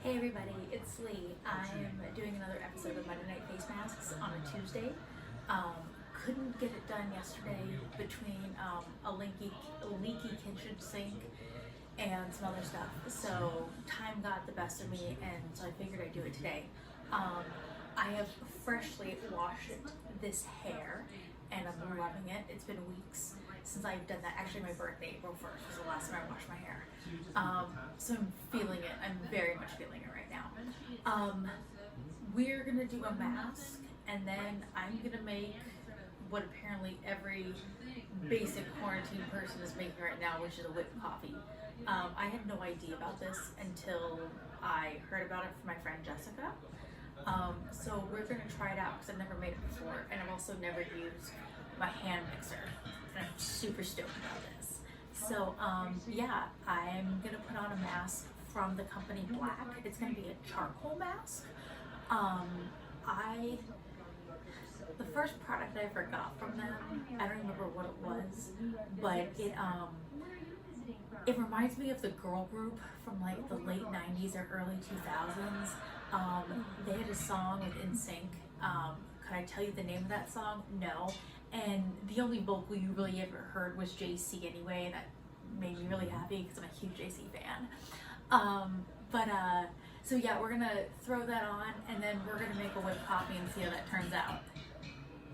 Hey everybody, it's Lee. I am doing another episode of Monday Night Face Masks on a Tuesday. Couldn't get it done yesterday between a leaky kitchen sink and some other stuff. So time got the best of me, and so I figured I'd do it today. I have freshly washed this hair and I'm loving it. It's been weeks since I've done that. Actually, my birthday, April 1st, was the last time I washed my hair. So I'm feeling it. I'm very much feeling it right now. We're gonna do a mask, and then I'm gonna make what apparently every basic quarantine person is making right now, which is a whipped coffee. I had no idea about this until I heard about it from my friend Jessica. So we're gonna try it out because I've never made it before, and I've also never used my hand mixer, and I'm super stoked about this. So yeah, I'm gonna put on a mask from the company Blaq. It's gonna be a charcoal mask. The first product I ever got from them, I don't remember what it was, but it reminds me of the girl group from like the late 90s or early 2000s. They had a song with NSYNC. Could I tell you the name of that song? No. And the only vocal you really ever heard was JC anyway, and that made me really happy because I'm a huge JC fan. So yeah, we're gonna throw that on, and then we're gonna make a whipped coffee and see how that turns out.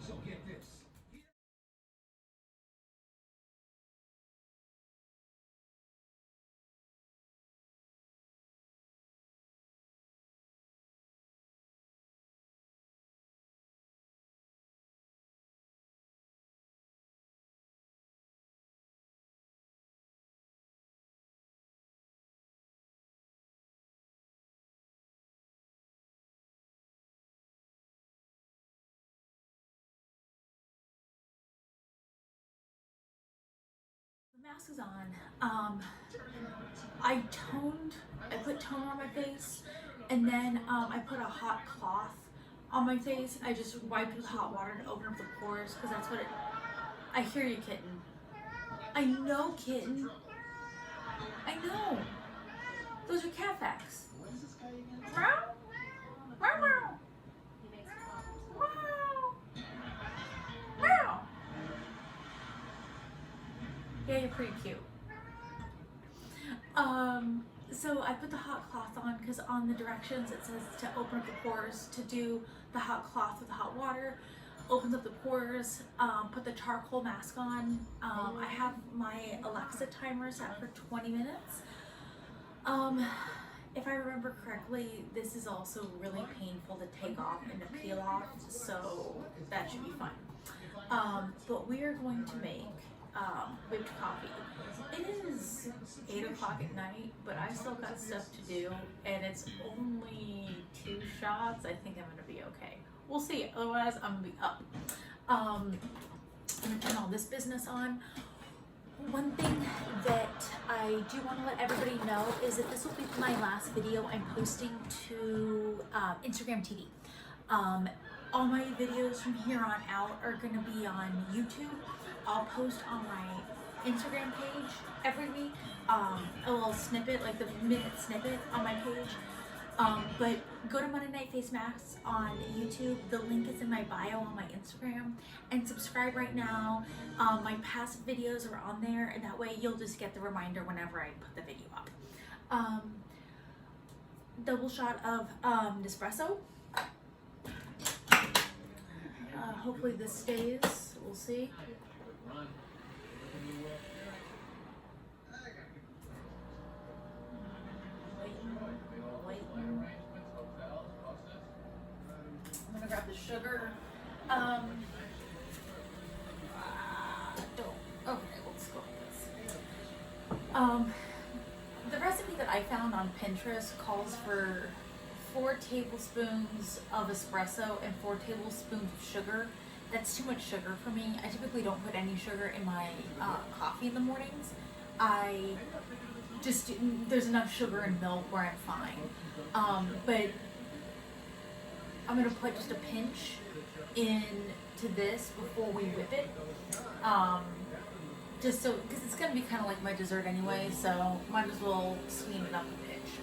So get this. The mask is on. I put toner on my face, and then I put a hot cloth on my face. I just wiped with hot water to open up the pores, because that's what it... I hear you, kitten. I know, kitten. I know. Those are cat facts. Meow. Meow, meow. Meow. Meow. Yeah, you're pretty cute. So I put the hot cloth on because on the directions it says to open up the pores, to do the hot cloth with the hot water, opens up the pores. Put the charcoal mask on. I have my Alexa timer set for 20 minutes. If I remember correctly, this is also really painful to take off and to peel off, so that should be fun. But we are going to make whipped coffee. It is 8 o'clock at night, but I still got stuff to do, and it's only 2 shots. I think I'm gonna be okay. We'll see. Otherwise, I'm gonna be up. I'm gonna turn all this business on. One thing that I do want to let everybody know is that this will be my last video I'm posting to Instagram TV. All my videos from here on out are going to be on YouTube. I'll post on my Instagram page every week, a little snippet, like the minute snippet on my page. But go to Monday Night Face Masks on YouTube. The link is in my bio on my Instagram, and subscribe right now. My past videos are on there, and that way you'll just get the reminder whenever I put the video up. Double shot of Nespresso. Hopefully this stays. We'll see. I'm gonna grab the sugar. Okay, let's go with this. The recipe that I found on Pinterest calls for 4 tablespoons of espresso and 4 tablespoons of sugar. That's too much sugar for me. I typically don't put any sugar in my coffee in the mornings. There's enough sugar and milk where I'm fine. But I'm gonna put just a pinch into this before we whip it. Just so, because it's gonna be kind of like my dessert anyway, so might as well sweeten it up a pinch.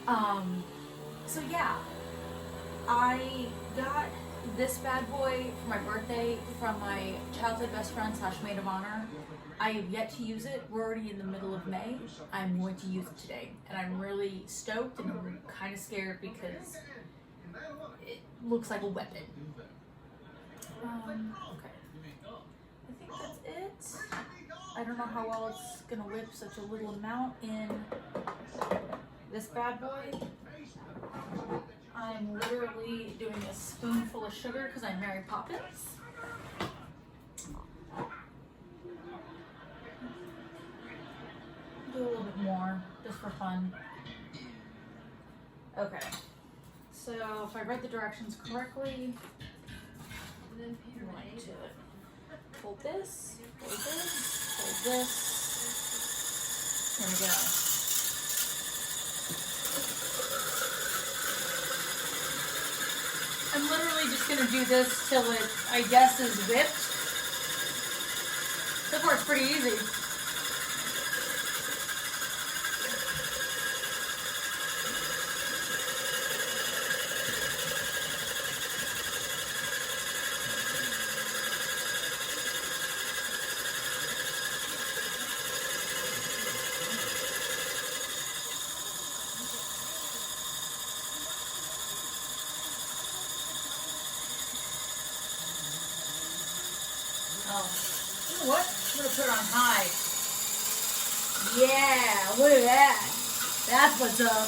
So yeah, I got this bad boy for my birthday from my childhood best friend / maid of honor. I have yet to use it. We're already in the middle of May. I'm going to use it today, and I'm really stoked, and I'm kind of scared because it looks like a weapon. Okay. I think that's it. I don't know how well it's gonna whip such a little amount in this bad boy. I'm literally doing a spoonful of sugar because I'm Mary Poppins. Do a little bit more, just for fun. Okay, so if I read the directions correctly, I'm going to hold this, hold this, hold this. Here we go. I'm literally just going to do this till it, I guess, is whipped. So far it's pretty easy. Oh, you know what? I'm gonna put it on high. Yeah, look at that. That's what's up.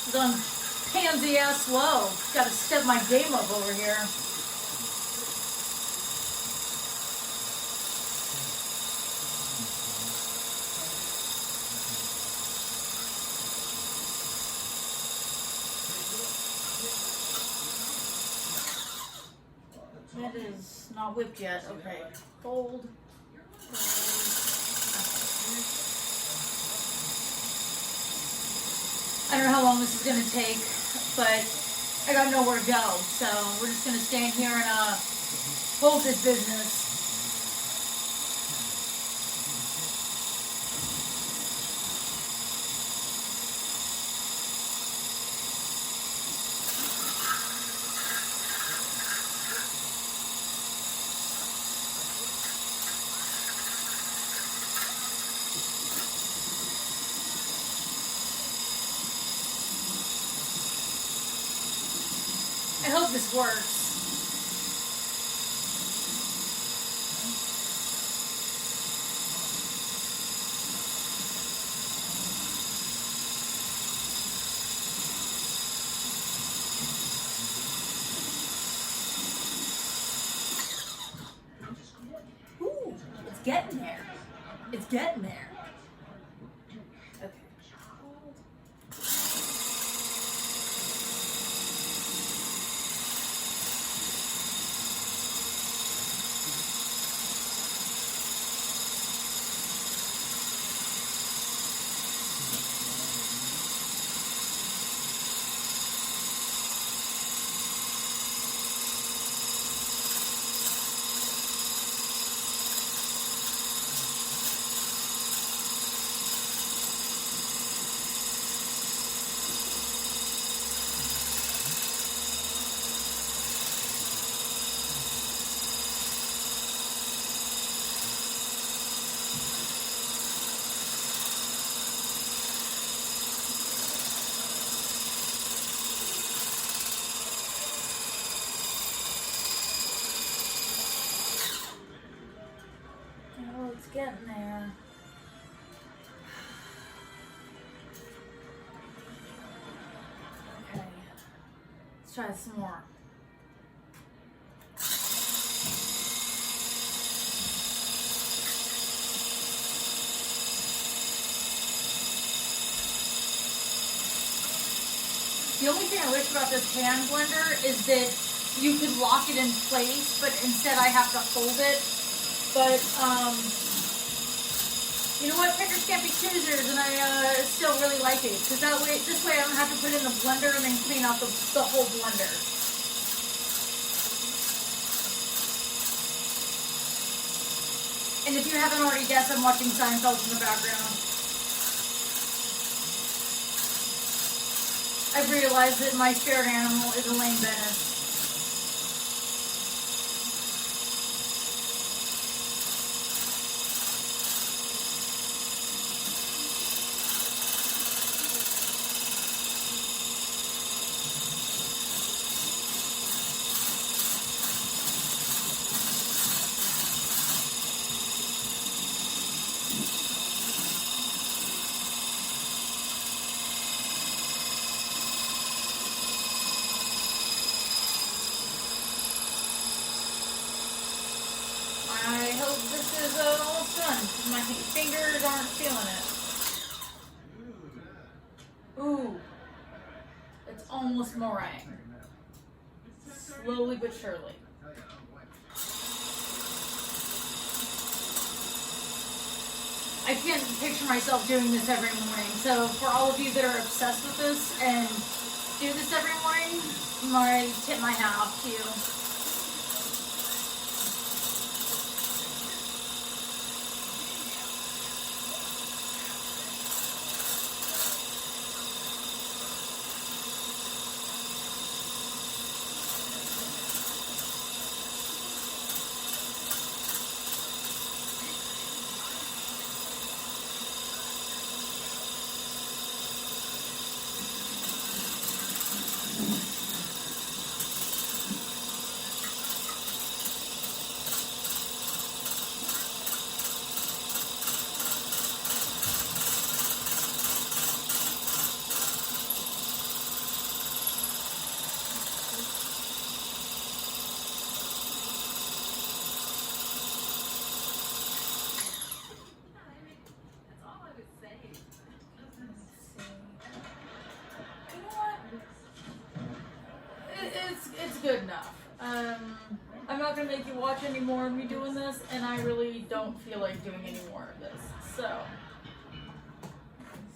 It's on pansy ass slow. Gotta step my game up over here. That is not whipped yet. Okay, hold. I don't know how long this is gonna take, but I got nowhere to go, so we're just gonna stand here and hold this business. I hope this works. Ooh, it's getting there. It's getting there. Okay. Oh, it's getting there. Okay. Let's try some more. The only thing I wish about this hand blender is that you could lock it in place, but instead I have to hold it. But, you know what? Pickers can't be choosers, and I still really like it. Because this way I don't have to put it in the blender and then clean out the whole blender. And if you haven't already guessed, I'm watching Seinfeld in the background. I've realized that my spirit animal is Elaine Bennett. I hope this is almost done. My fingers aren't feeling it. Ooh, it's almost meringue. Slowly but surely. I can't picture myself doing this every morning. So for all of you that are obsessed with this and do this every morning, tip my hat off to you. It's good enough. I'm not gonna make you watch any more of me doing this, and I really don't feel like doing any more of this. So, let's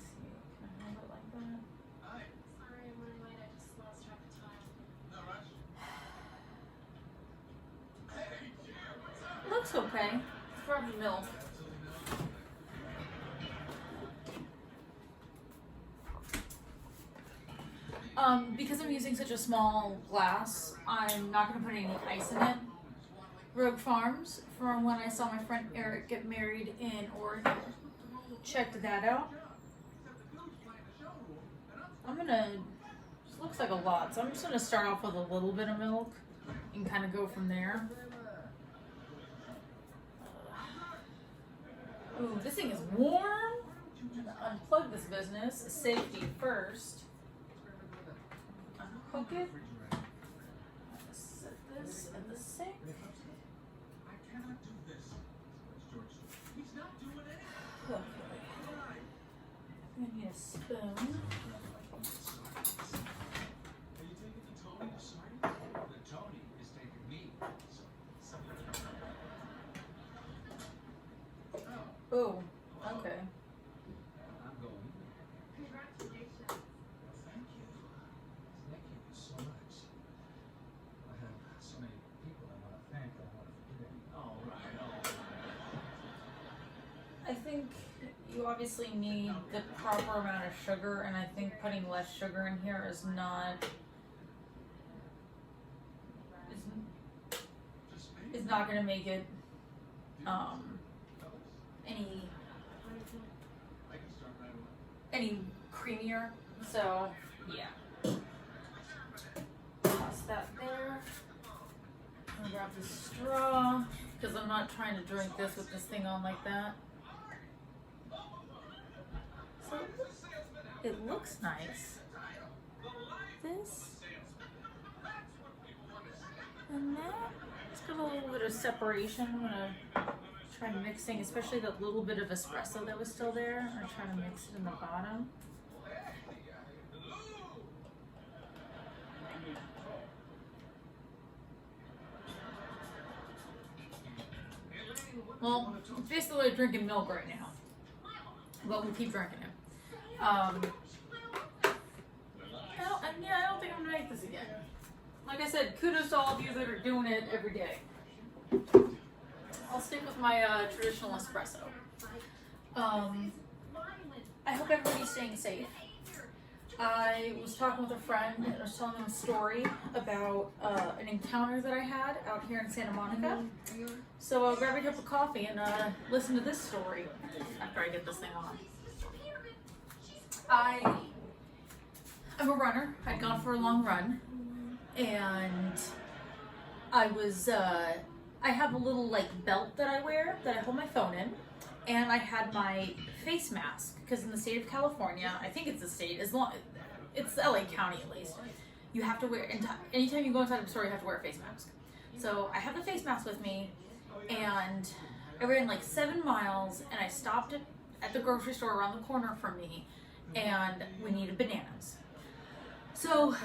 see. Can I hold it like that? Sorry, I'm running late. I just lost track of time. Looks okay. It's probably milk. Because I'm using such a small glass, I'm not going to put any ice in it. Rogue Farms, from when I saw my friend Eric get married in Oregon. Checked that out. This looks like a lot, so I'm just going to start off with a little bit of milk and kind of go from there. Ooh, this thing is warm. I'm going to unplug this business. Safety first. Unhook it. Set this in the sink. Okay. I need a spoon. Oh, okay. I think you obviously need the proper amount of sugar, and I think putting less sugar in here is not going to make it any creamier. So yeah, toss that there. I'm gonna grab the straw because I'm not trying to drink this with this thing on like that. So it looks nice. This and that. It's got a little bit of separation. I'm gonna try mixing, especially that little bit of espresso that was still there. I'm trying to mix it in the bottom. Well, it's basically like drinking milk right now, but we'll keep drinking it. I don't think I'm gonna make this again. Like I said, kudos to all of you that are doing it every day. I'll stick with my traditional espresso. I hope everybody's staying safe. I was talking with a friend and I was telling them a story about an encounter that I had out here in Santa Monica. So I'll grab a cup of coffee and listen to this story after I get this thing on. I'm a runner. I'd gone for a long run, and I have a little like belt that I wear that I hold my phone in, and I had my face mask because in the state of California, I think it's the state, it's LA County at least, you have to wear, anytime you go inside a store you have to wear a face mask. So I have the face mask with me, and I ran like 7 miles, and I stopped at the grocery store around the corner from me, and we needed bananas. So,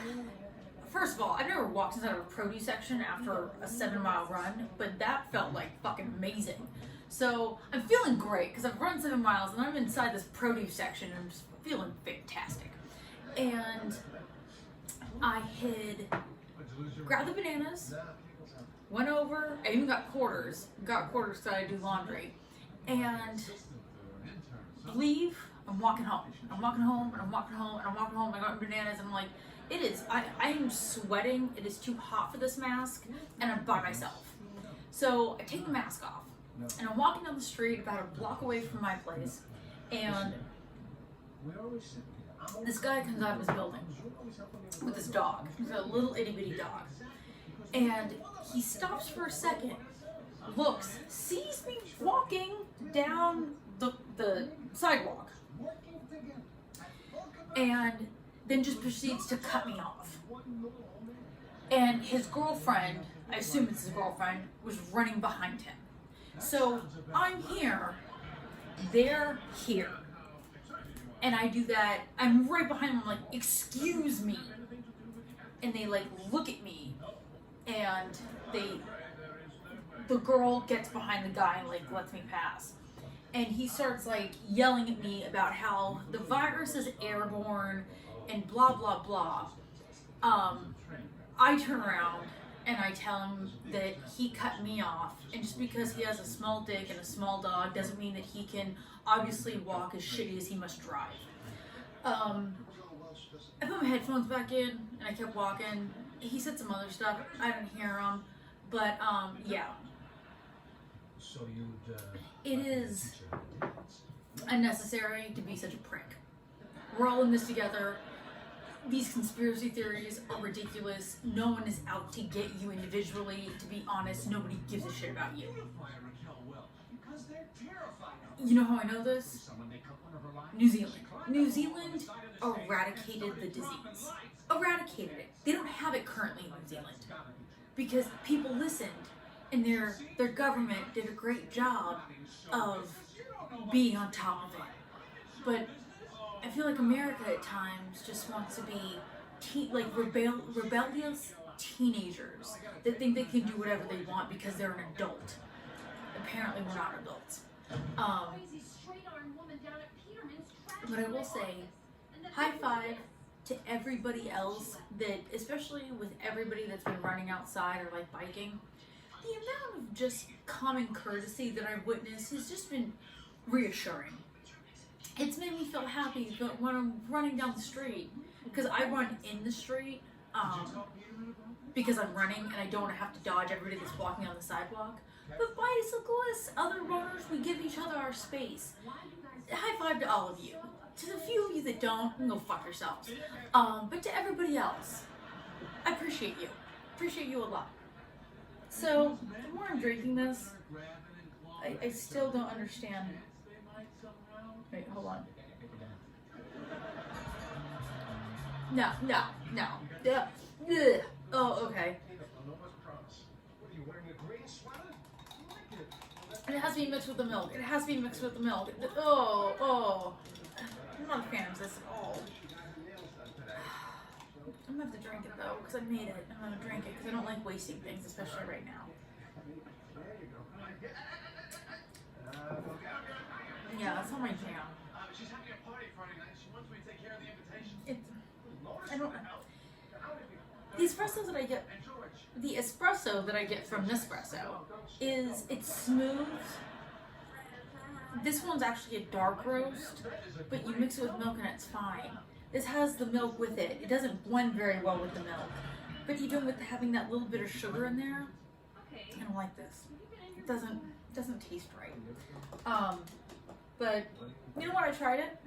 first of all, I've never walked inside of a produce section after a 7-mile run, but that felt like fucking amazing. So, I'm feeling great because I've run 7 miles and I'm inside this produce section and I'm just feeling fantastic. And I had grabbed the bananas, went over, I even got quarters so I do laundry, and leave. I'm walking home. I'm walking home and I'm walking home and I'm walking home. I got bananas and I'm like, I am sweating. It is too hot for this mask, and I'm by myself. So I take the mask off and I'm walking down the street about a block away from my place, and this guy comes out of his building with his dog. He's a little itty bitty dog. And he stops for a second, looks, sees me walking down the sidewalk, and then just proceeds to cut me off. And his girlfriend, I assume it's his girlfriend, was running behind him. So I'm here, they're here. And I do that, I'm right behind them, I'm like, excuse me. And they like look at me, and the girl gets behind the guy and like lets me pass. And he starts like yelling at me about how the virus is airborne and blah, blah, blah. I turn around and I tell him that he cut me off, and just because he has a small dick and a small dog doesn't mean that he can obviously walk as shitty as he must drive. I put my headphones back in and I kept walking. He said some other stuff, I didn't hear him, but yeah. It is unnecessary to be such a prick. We're all in this together. These conspiracy theories are ridiculous. No one is out to get you individually. To be honest, nobody gives a shit about you. You know how I know this? New Zealand. New Zealand eradicated the disease. Eradicated it. They don't have it currently in New Zealand because people listened, and their government did a great job of being on top of it. But I feel like America at times just wants to be rebellious teenagers that think they can do whatever they want because they're an adult. Apparently we're not adults. But I will say, high five to everybody else that, especially with everybody that's been running outside or like biking, the amount of just common courtesy that I've witnessed has just been reassuring. It's made me feel happy when I'm running down the street, because I run in the street because I'm running and I don't have to dodge everybody that's walking on the sidewalk. But bicyclists, other runners, we give each other our space. High five to all of you. To the few of you that don't, you can go fuck yourselves. But to everybody else, I appreciate you. Appreciate you a lot. So, the more I'm drinking this, I still don't understand. Wait, hold on. No. Ugh. Oh, okay. It has to be mixed with the milk. Oh. I'm not a fan of this at all. I'm gonna have to drink it though, because I made it. I'm gonna drink it because I don't like wasting things, especially right now. Yeah, that's not my jam. She's having a party Friday night. She wants me to take care of the invitation. I don't know. These espressos that I get the espresso that I get from Nespresso is, it's smooth. This one's actually a dark roast, but you mix it with milk and it's fine. This has the milk with it. It doesn't blend very well with the milk, but even with having that little bit of sugar in there, I don't like this. It doesn't taste right. But you know what? I tried it.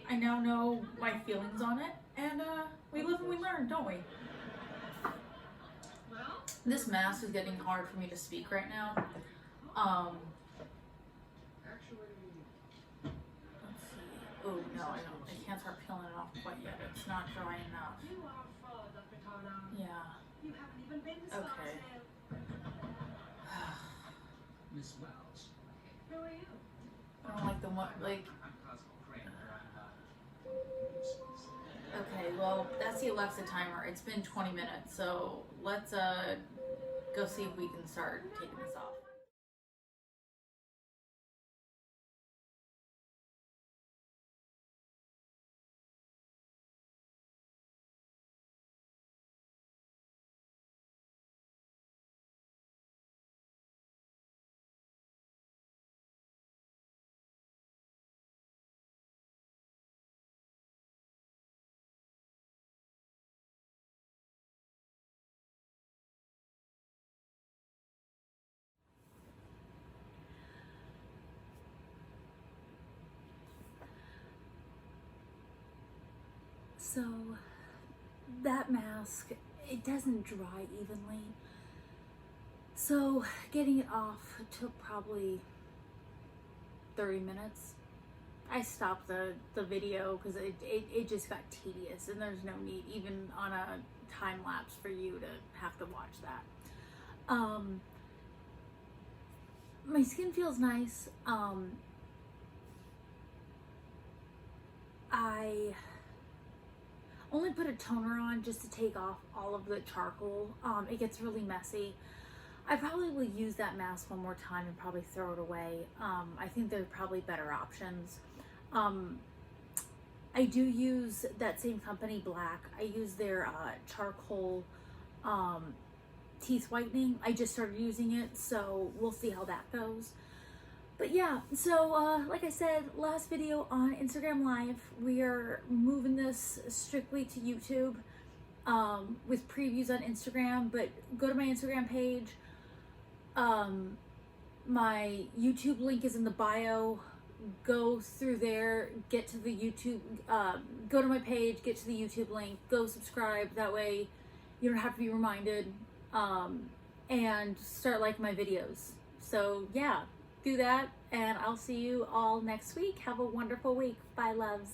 I now know my feelings on it, and we live and we learn, don't we? This mask is getting hard for me to speak right now. Let's see. Oh no, I can't start peeling it off quite yet. It's not dry enough. Yeah. Okay. Miss Wells. Who are you? I don't like the one, like. Okay, well, that's the Alexa timer. It's been 20 minutes, so let's go see if we can start taking this off. So that mask, it doesn't dry evenly. So getting it off took probably 30 minutes. I stopped the video because it just got tedious, and there's no need even on a time lapse for you to have to watch that. My skin feels nice. I only put a toner on just to take off all of the charcoal. It gets really messy. I probably will use that mask one more time and probably throw it away. I think there are probably better options. I do use that same company, Blaq. I use their charcoal teeth whitening. I just started using it, so we'll see how that goes. But yeah, so like I said, last video on Instagram Live, we are moving this strictly to YouTube with previews on Instagram, but go to my Instagram page. My YouTube link is in the bio. Go through there, get to the YouTube, go to my page, get to the YouTube link, go subscribe. That way you don't have to be reminded, and start liking my videos. So yeah, do that, and I'll see you all next week. Have a wonderful week. Bye, loves.